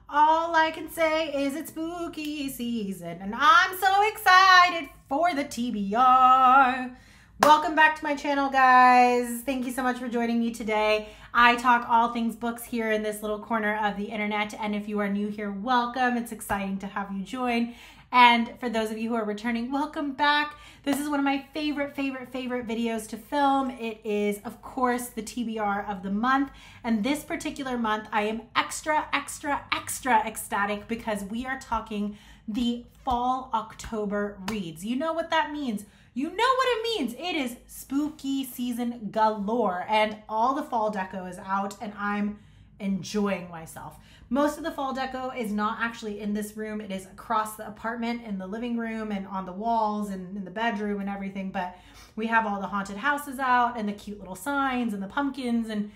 All I can say is it's spooky season, and I'm so excited for the TBR. Welcome back to my channel, guys. Thank you so much for joining me today. I talk all things books here in this little corner of the internet, and if you are new here, welcome. It's exciting to have you join. And for those of you who are returning, welcome back. This is one of my favorite videos to film. It is, of course, the TBR of the month. And this particular month, I am extra ecstatic because we are talking the fall October reads. You know what that means. You know what it means. It is spooky season galore, and all the fall deco is out, and I'm enjoying myself. Most of the fall deco is not actually in this room. It is across the apartment, in the living room and on the walls and in the bedroom and everything. But we have all the haunted houses out and the cute little signs and the pumpkins, and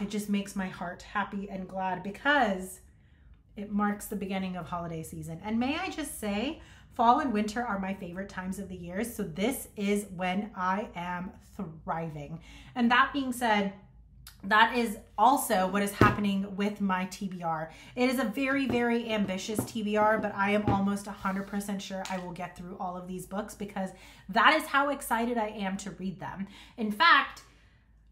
it just makes my heart happy and glad because it marks the beginning of holiday season. And may I just say, fall and winter are my favorite times of the year. So this is when I am thriving. And that being said, that is also what is happening with my TBR. It is a very ambitious TBR, but I am almost 100% sure I will get through all of these books because that is how excited I am to read them. In fact,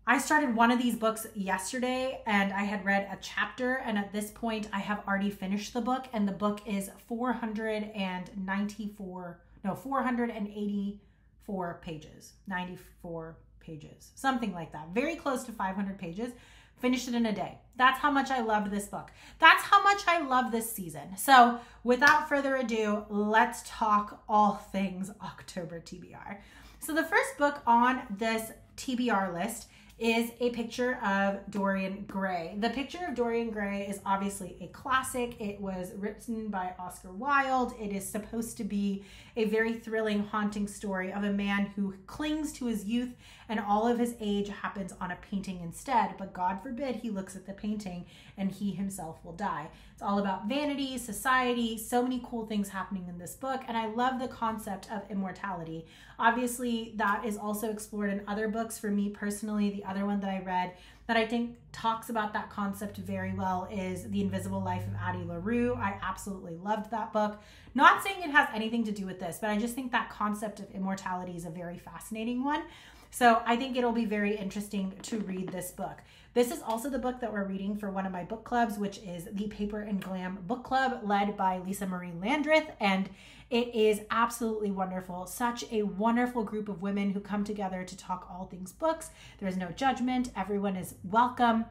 I started one of these books yesterday and I had read a chapter, and at this point I have already finished the book, and the book is 484 pages, 94 pages, something like that. Very close to 500 pages. Finished it in a day. That's how much I loved this book. That's how much I love this season. So without further ado, let's talk all things October TBR. So the first book on this TBR list is a picture of Dorian Gray. The picture of Dorian Gray is obviously a classic. It was written by Oscar Wilde. It is supposed to be a very thrilling, haunting story of a man who clings to his youth, and all of his age happens on a painting instead. But God forbid he looks at the painting and he himself will die. It's all about vanity, society, so many cool things happening in this book. And I love the concept of immortality. Obviously, that is also explored in other books. For me personally, the other one that I read that I think talks about that concept very well is The Invisible Life of Addie LaRue. I absolutely loved that book. Not saying it has anything to do with this, but I just think that concept of immortality is a very fascinating one. So I think it'll be very interesting to read this book. This is also the book that we're reading for one of my book clubs, which is the Paper and Glam Book Club, led by Lisa Marie Landreth, and it is absolutely wonderful. Such a wonderful group of women who come together to talk all things books. There's no judgment. Everyone is welcome.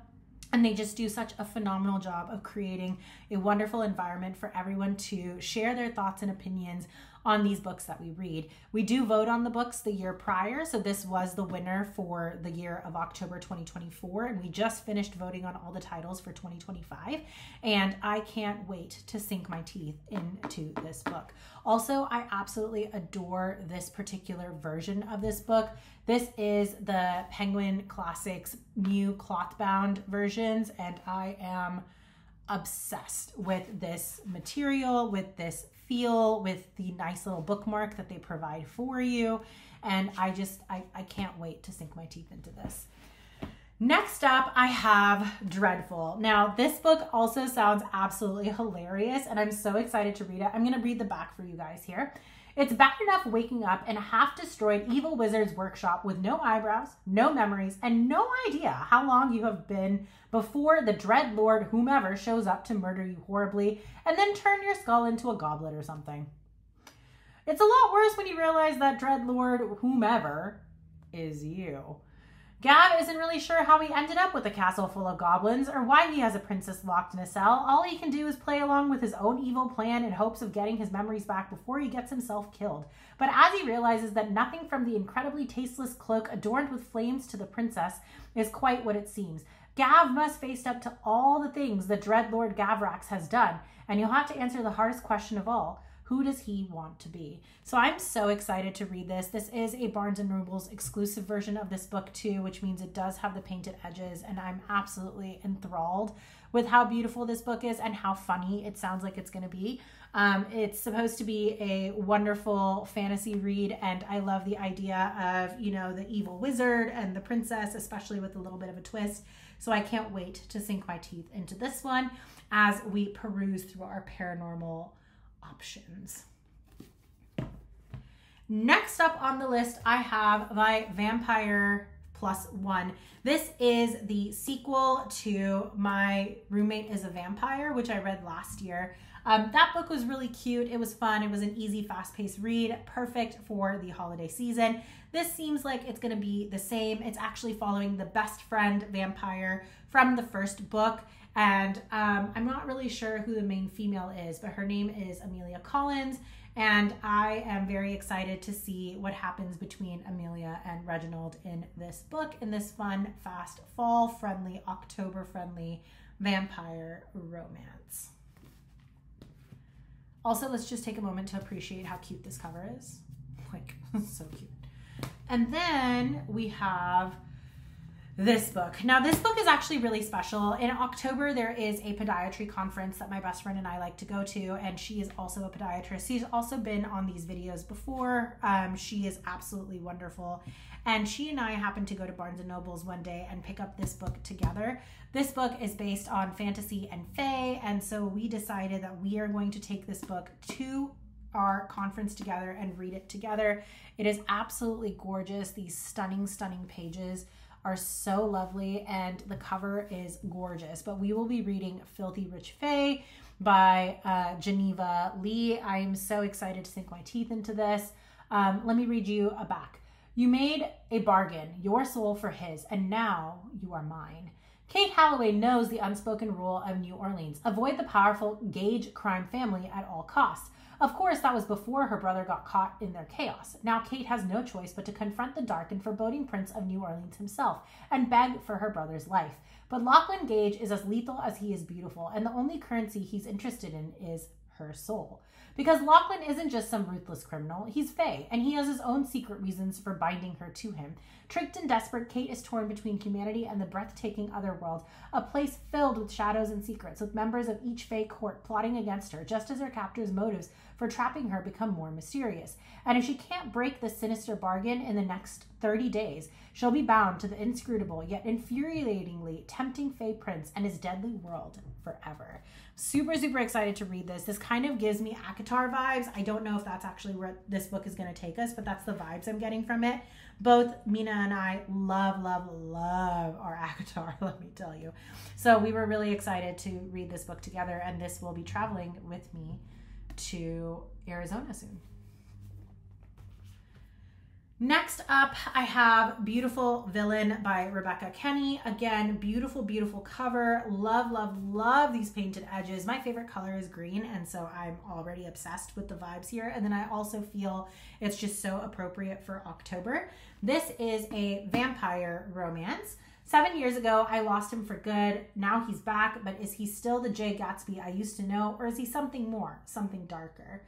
And they just do such a phenomenal job of creating a wonderful environment for everyone to share their thoughts and opinions on these books that we read. We do vote on the books the year prior, so this was the winner for the year of October 2024, and we just finished voting on all the titles for 2025, and I can't wait to sink my teeth into this book. Also, I absolutely adore this particular version of this book. This is the Penguin Classics new cloth-bound versions, and I am obsessed with this material, with this feel, with the nice little bookmark that they provide for you. And I can't wait to sink my teeth into this. Next up, I have Dreadful. Now, this book also sounds absolutely hilarious, and I'm so excited to read it. I'm going to read the back for you guys here. It's bad enough waking up in a half-destroyed evil wizard's workshop with no eyebrows, no memories, and no idea how long you have been before the Dread Lord whomever shows up to murder you horribly and then turn your skull into a goblet or something. It's a lot worse when you realize that Dread Lord whomever is you. Gav isn't really sure how he ended up with a castle full of goblins or why he has a princess locked in a cell. All he can do is play along with his own evil plan in hopes of getting his memories back before he gets himself killed. But as he realizes that nothing from the incredibly tasteless cloak adorned with flames to the princess is quite what it seems, Gav must face up to all the things the Dread Lord Gavrax has done, and you'll have to answer the hardest question of all. Who does he want to be? So I'm so excited to read this. This is a Barnes & Noble's exclusive version of this book too, which means it does have the painted edges, and I'm absolutely enthralled with how beautiful this book is and how funny it sounds like it's going to be. It's supposed to be a wonderful fantasy read, and I love the idea of, you know, the evil wizard and the princess, especially with a little bit of a twist. So I can't wait to sink my teeth into this one as we peruse through our paranormal options. Next up on the list, I have my Vampire +1. This is the sequel to My Roommate is a Vampire, which I read last year. That book was really cute. It was fun. It was an easy, fast-paced read, perfect for the holiday season. This seems like it's going to be the same. It's actually following the best friend vampire from the first book. And I'm not really sure who the main female is, but her name is Amelia Collins. And I am very excited to see what happens between Amelia and Reginald in this book, in this fun, fast, fall-friendly, October-friendly vampire romance. Also, let's just take a moment to appreciate how cute this cover is. Like, so cute. And then we have this book. Now, this book is actually really special. In October, there is a podiatry conference that my best friend and I like to go to, and she is also a podiatrist. She's also been on these videos before. She is absolutely wonderful. And she and I happened to go to Barnes & Noble's one day and pick up this book together. This book is based on fantasy and fae, and so we decided that we are going to take this book to our conference together and read it together. It is absolutely gorgeous. These stunning, stunning pages are so lovely, and the cover is gorgeous. But we will be reading Filthy Rich Fae by Geneva Lee. I am so excited to sink my teeth into this. Let me read you a back. You made a bargain, your soul for his, and now you are mine. Kate Holloway knows the unspoken rule of New Orleans. Avoid the powerful Gage crime family at all costs. Of course, that was before her brother got caught in their chaos. Now Kate has no choice but to confront the dark and foreboding Prince of New Orleans himself and beg for her brother's life. But Lachlan Gage is as lethal as he is beautiful, and the only currency he's interested in is her soul. Because Lachlan isn't just some ruthless criminal, he's fae, and he has his own secret reasons for binding her to him. Tricked and desperate, Kate is torn between humanity and the breathtaking otherworld, a place filled with shadows and secrets, with members of each fae court plotting against her, just as her captor's motives for trapping her become more mysterious. And if she can't break this sinister bargain in the next 30 days, she'll be bound to the inscrutable yet infuriatingly tempting fae prince and his deadly world forever. Super, super excited to read this. This kind of gives me ACOTAR vibes. I don't know if that's actually where this book is going to take us, but that's the vibes I'm getting from it. Both Mina and I love, love, love our ACOTAR, let me tell you. So we were really excited to read this book together, and this will be traveling with me to Arizona soon. Next up, I have Beautiful Villain by Rebecca Kenny. Again, beautiful, beautiful cover. Love, love, love these painted edges. My favorite color is green, and so I'm already obsessed with the vibes here. And then I also feel it's just so appropriate for October. This is a vampire romance. 7 years ago, I lost him for good. Now he's back, but is he still the Jay Gatsby I used to know, or is he something more, something darker?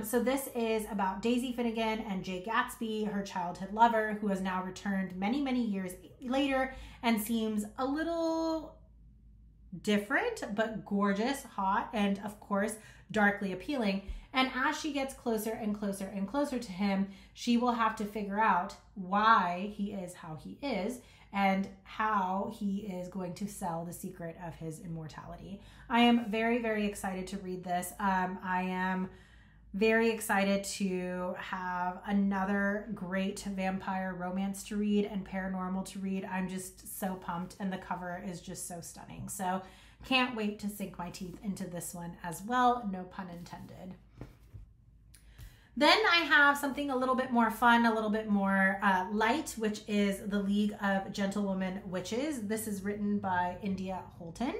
So this is about Daisy Finnegan and Jay Gatsby, her childhood lover, who has now returned many, many years later and seems a little different, but gorgeous, hot, and of course, darkly appealing. And as she gets closer and closer and closer to him, she will have to figure out why he is how he is and how he is going to sell the secret of his immortality. I am very, very excited to read this. I am very excited to have another great vampire romance to read and paranormal to read. I'm just so pumped, and the cover is just so stunning. So can't wait to sink my teeth into this one as well. No pun intended. Then I have something a little bit more fun, a little bit more light, which is The League of Gentlewoman Witches. This is written by India Holton.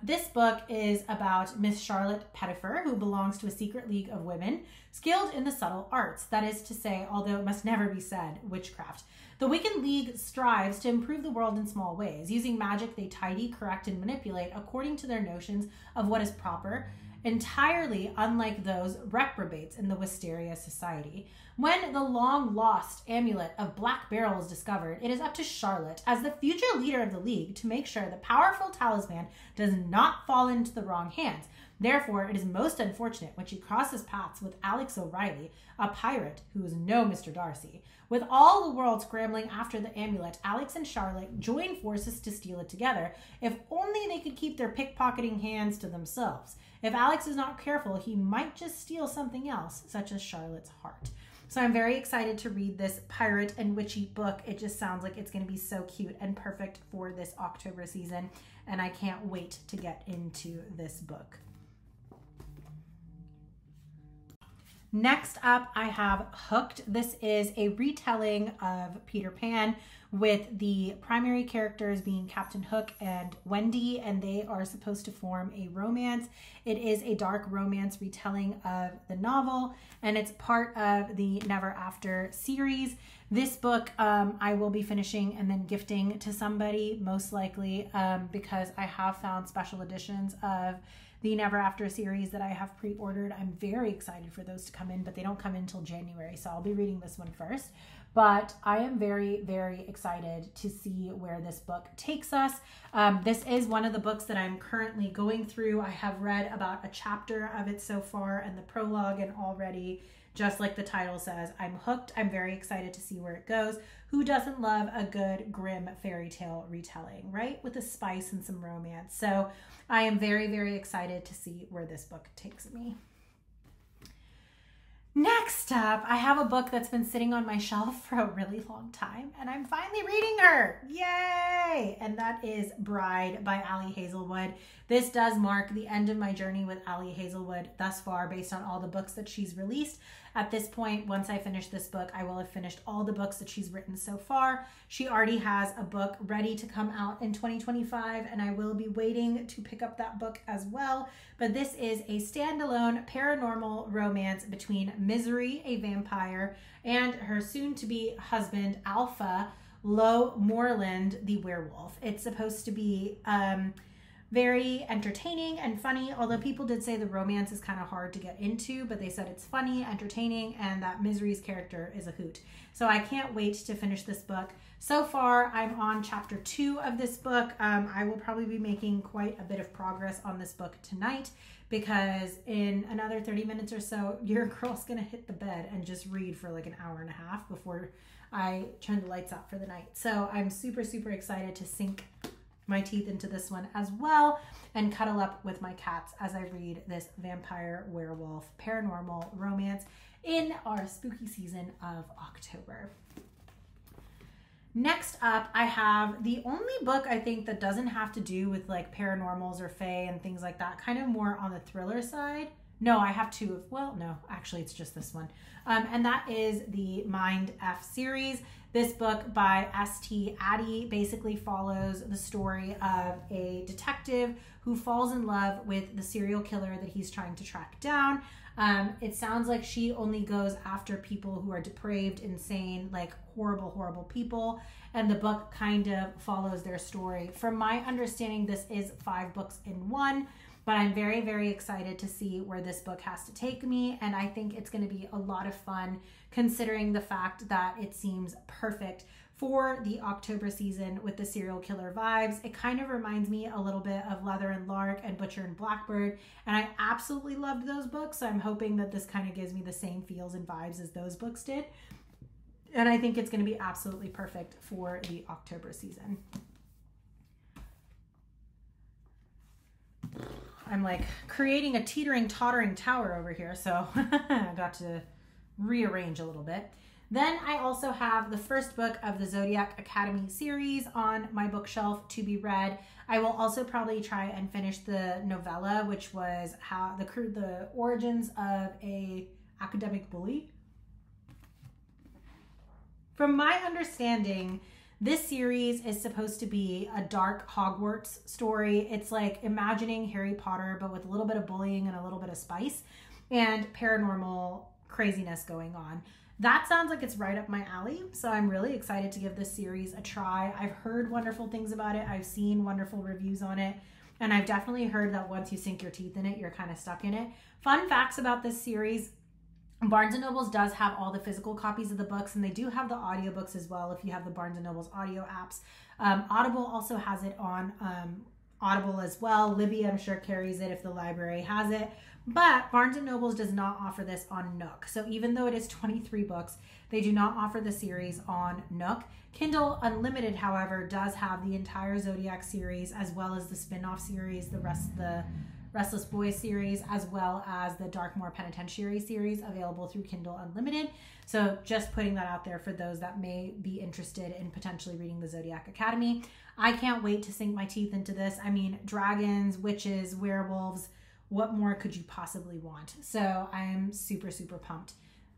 This book is about Miss Charlotte Pettifer, who belongs to a secret league of women skilled in the subtle arts. That is to say, although it must never be said, witchcraft. The Wiccan League strives to improve the world in small ways. Using magic, they tidy, correct, and manipulate according to their notions of what is proper entirely unlike those reprobates in the Wisteria Society. When the long-lost amulet of Black Beryl is discovered, it is up to Charlotte, as the future leader of the League, to make sure the powerful talisman does not fall into the wrong hands. Therefore, it is most unfortunate when she crosses paths with Alex O'Reilly, a pirate who is no Mr. Darcy. With all the world scrambling after the amulet, Alex and Charlotte join forces to steal it together. If only they could keep their pickpocketing hands to themselves. If Alex is not careful, he might just steal something else, such as Charlotte's heart. So I'm very excited to read this pirate and witchy book. It just sounds like it's going to be so cute and perfect for this October season, and I can't wait to get into this book. Next up, I have Hooked. This is a retelling of Peter Pan with the primary characters being Captain Hook and Wendy, and they are supposed to form a romance. It is a dark romance retelling of the novel, and it's part of the Never After series. This book I will be finishing and then gifting to somebody, most likely, because I have found special editions of the Never After series that I have pre-ordered. I'm very excited for those to come in, but they don't come in until January, so I'll be reading this one first. But I am very, very excited to see where this book takes us. This is one of the books that I'm currently going through. I have read about a chapter of it so far and the prologue, and already, just like the title says, I'm hooked. I'm very excited to see where it goes. Who doesn't love a good grim fairy tale retelling, right? With a spice and some romance. So I am very, very excited to see where this book takes me. Next up, I have a book that's been sitting on my shelf for a really long time, and I'm finally reading her. Yay! And that is Bride by Ali Hazelwood. This does mark the end of my journey with Ali Hazelwood thus far, based on all the books that she's released. At this point, once I finish this book, I will have finished all the books that she's written so far. She already has a book ready to come out in 2025, and I will be waiting to pick up that book as well. But this is a standalone paranormal romance between Misery, a vampire, and her soon-to-be husband, Alpha Lo Moreland, the werewolf. It's supposed to be very entertaining and funny, although people did say the romance is kind of hard to get into, but they said it's funny, entertaining, and that Misery's character is a hoot. So I can't wait to finish this book. So far, I'm on chapter 2 of this book. I will probably be making quite a bit of progress on this book tonight, because in another 30 minutes or so, your girl's gonna hit the bed and just read for like an hour and a half before I turn the lights out for the night. So I'm super, super excited to sink my teeth into this one as well and cuddle up with my cats as I read this vampire werewolf paranormal romance in our spooky season of October. Next up, I have the only book I think that doesn't have to do with like paranormals or fae and things like that, kind of more on the thriller side. No, I have two of, well, no, actually it's just this one. And that is the Mind F series. This book by S.T. Addy basically follows the story of a detective who falls in love with the serial killer that he's trying to track down. It sounds like she only goes after people who are depraved, insane, like horrible, horrible people. And the book kind of follows their story. From my understanding, this is 5 books in one. But I'm very, very excited to see where this book has to take me. And I think it's going to be a lot of fun, considering the fact that it seems perfect for the October season with the serial killer vibes. It kind of reminds me a little bit of Leather and Lark and Butcher and Blackbird. And I absolutely loved those books. So I'm hoping that this kind of gives me the same feels and vibes as those books did. And I think it's going to be absolutely perfect for the October season. I'm like creating a teetering, tottering tower over here, so I got to rearrange a little bit. Then I also have the first book of the Zodiac Academy series on my bookshelf to be read. I will also probably try and finish the novella, which was how the origins of a academic bully. From my understanding, this series is supposed to be a dark Hogwarts story. It's like imagining Harry Potter, but with a little bit of bullying and a little bit of spice and paranormal craziness going on. That sounds like it's right up my alley. So I'm really excited to give this series a try. I've heard wonderful things about it. I've seen wonderful reviews on it. And I've definitely heard that once you sink your teeth in it, you're kind of stuck in it. Fun facts about this series: Barnes & Nobles does have all the physical copies of the books, and they do have the audiobooks as well if you have the Barnes & Nobles audio apps. Audible also has it on Audible as well. Libby, I'm sure, carries it if the library has it. But Barnes & Nobles does not offer this on Nook. So even though it is 23 books, they do not offer the series on Nook. Kindle Unlimited, however, does have the entire Zodiac series, as well as the spin-off series, the Restless Boys series, as well as the Darkmoor Penitentiary series, available through Kindle Unlimited. So just putting that out there for those that may be interested in potentially reading the Zodiac Academy. I can't wait to sink my teeth into this. I mean, dragons, witches, werewolves, what more could you possibly want? So I'm super, super pumped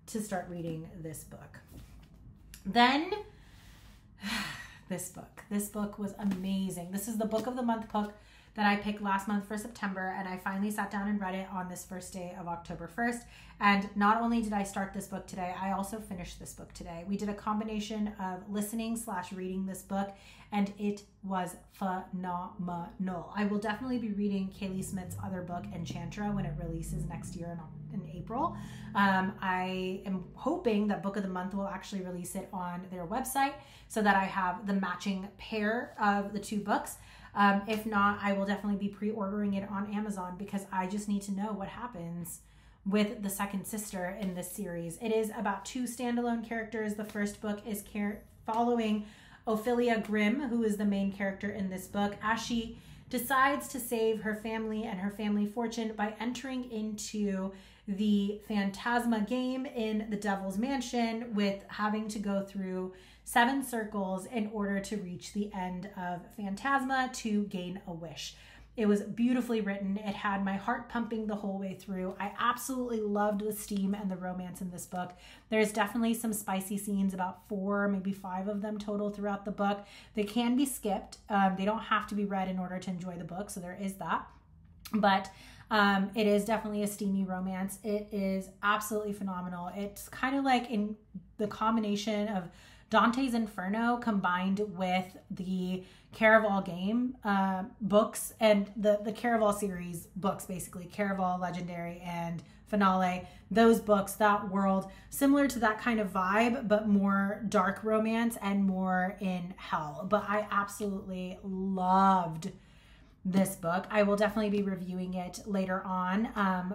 to start reading this book. Then this book was amazing. This is the book of the month book that I picked last month for September, and I finally sat down and read it on this first day of October 1st. And not only did I start this book today, I also finished this book today. We did a combination of listening / reading this book, and it was phenomenal. I will definitely be reading Kaylee Smith's other book, Enchantra, when it releases next year in April. I am hoping that Book of the Month will actually release it on their website so that I have the matching pair of the two books. If not, I will definitely be pre-ordering it on Amazon because I just need to know what happens with the second sister in this series. It is about two standalone characters. The first book is following Ophelia Grimm, who is the main character in this book, as she decides to save her family and her family fortune by entering into the Phantasma game in the Devil's Mansion, with having to go through 7 circles in order to reach the end of Phantasma to gain a wish. It was beautifully written. It had my heart pumping the whole way through. I absolutely loved the steam and the romance in this book. There's definitely some spicy scenes, about 4, maybe 5 of them total throughout the book. They can be skipped. They don't have to be read in order to enjoy the book, so there is that. But it is definitely a steamy romance. It is absolutely phenomenal. It's kind of like in the combination of Dante's Inferno combined with the Caraval game books and the Caraval series books, basically Caraval Legendary and Finale. Those books, that world, similar to that kind of vibe, but more dark romance and more in hell. But I absolutely loved this book. I will definitely be reviewing it later on,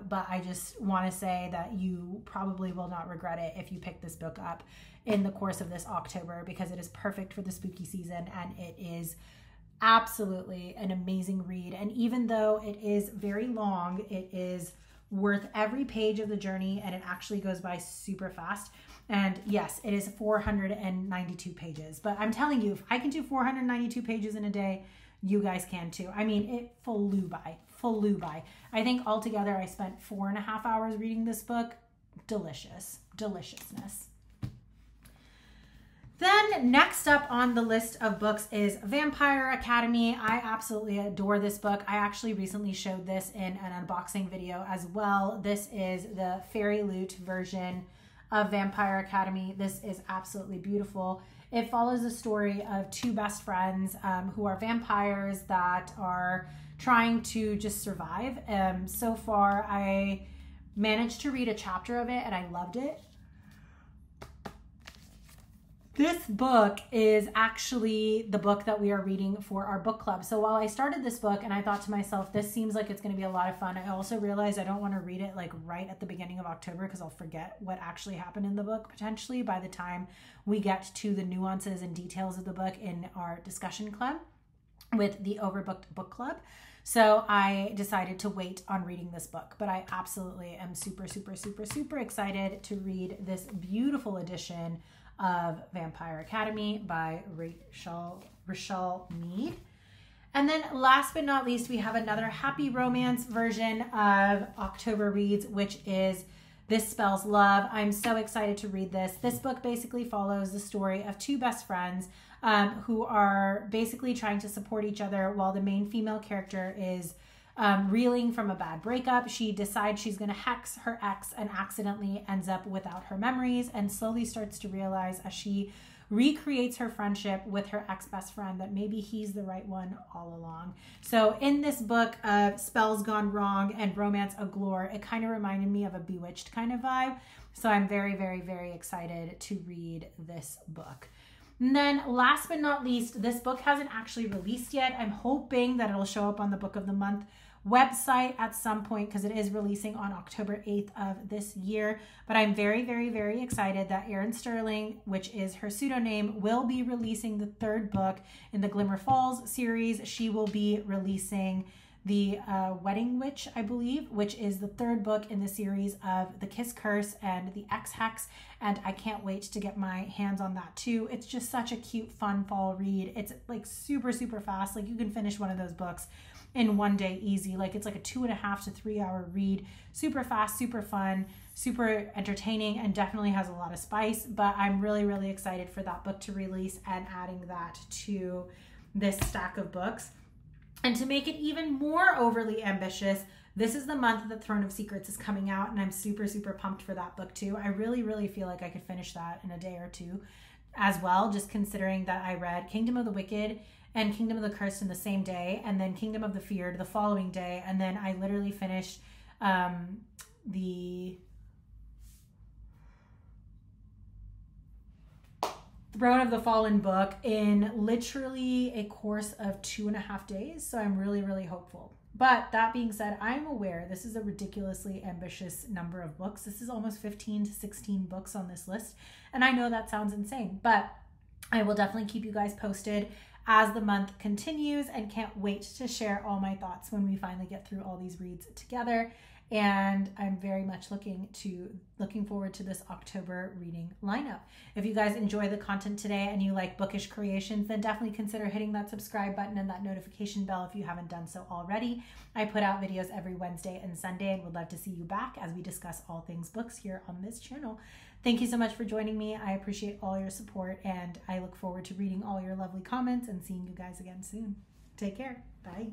but I just want to say that you probably will not regret it if you pick this book up in the course of this October, because it is perfect for the spooky season and it is absolutely an amazing read. And even though it is very long, it is worth every page of the journey, and it actually goes by super fast. And yes, it is 492 pages, but I'm telling you, if I can do 492 pages in a day, you guys can too. I mean, it flew by. I think altogether I spent 4.5 hours reading this book. Deliciousness. Then next up on the list of books is Vampire Academy. I absolutely adore this book. I actually recently showed this in an unboxing video as well. This is the Fairy Loot version of Vampire Academy. This is absolutely beautiful. It follows the story of 2 best friends who are vampires that are trying to just survive. So far, I managed to read a chapter of it and I loved it. This book is actually the book that we are reading for our book club. So while I started this book and I thought to myself, this seems like it's going to be a lot of fun, I also realized I don't want to read it like right at the beginning of October because I'll forget what actually happened in the book potentially by the time we get to the nuances and details of the book in our discussion club with the Overbooked Book Club. So I decided to wait on reading this book, but I absolutely am super excited to read this beautiful edition of Vampire Academy by Rachel Mead. And then last but not least, we have another happy romance version of October Reads, which is This Spells Love. I'm so excited to read this. This book basically follows the story of 2 best friends who are basically trying to support each other while the main female character is reeling from a bad breakup. She decides she's going to hex her ex and accidentally ends up without her memories, and slowly starts to realize as she recreates her friendship with her ex-best friend, that maybe he's the right one all along. So in this book of spells gone wrong and romance galore, it kind of reminded me of a Bewitched kind of vibe. So I'm very, very, very excited to read this book. And then last but not least, this book hasn't actually released yet. I'm hoping that it'll show up on the Book of the Month website at some point, because it is releasing on October 8th of this year. But I'm very, very, very excited that Erin Sterling, which is her pseudonym, will be releasing the third book in the Glimmer Falls series. She will be releasing the Wedding Witch, I believe, which is the third book in the series of The Kiss Curse and The X-Hex, and I can't wait to get my hands on that too. It's just such a cute, fun fall read. It's like super, super fast. Like you can finish one of those books in one day easy. Like it's like a 2.5 to 3 hour read. Super fast, super fun, super entertaining, and definitely has a lot of spice. But I'm really, really excited for that book to release and adding that to this stack of books. And to make it even more overly ambitious, this is the month that Throne of Secrets is coming out, and I'm super, super pumped for that book too. I really, really feel like I could finish that in a day or two as well, just considering that I read Kingdom of the Wicked and Kingdom of the Cursed in the same day, and then Kingdom of the Feared the following day, and then I literally finished the Throne of the Fallen book in literally a course of 2.5 days. So I'm really, really hopeful. But that being said, I'm aware this is a ridiculously ambitious number of books. This is almost 15 to 16 books on this list. And I know that sounds insane, but I will definitely keep you guys posted as the month continues, and can't wait to share all my thoughts when we finally get through all these reads together. And I'm very much looking forward to this October reading lineup. If you guys enjoy the content today and you like bookish creations, then definitely consider hitting that subscribe button and that notification bell if you haven't done so already. I put out videos every Wednesday and Sunday, and would love to see you back as we discuss all things books here on this channel. Thank you so much for joining me. I appreciate all your support, and I look forward to reading all your lovely comments and seeing you guys again soon. Take care. Bye.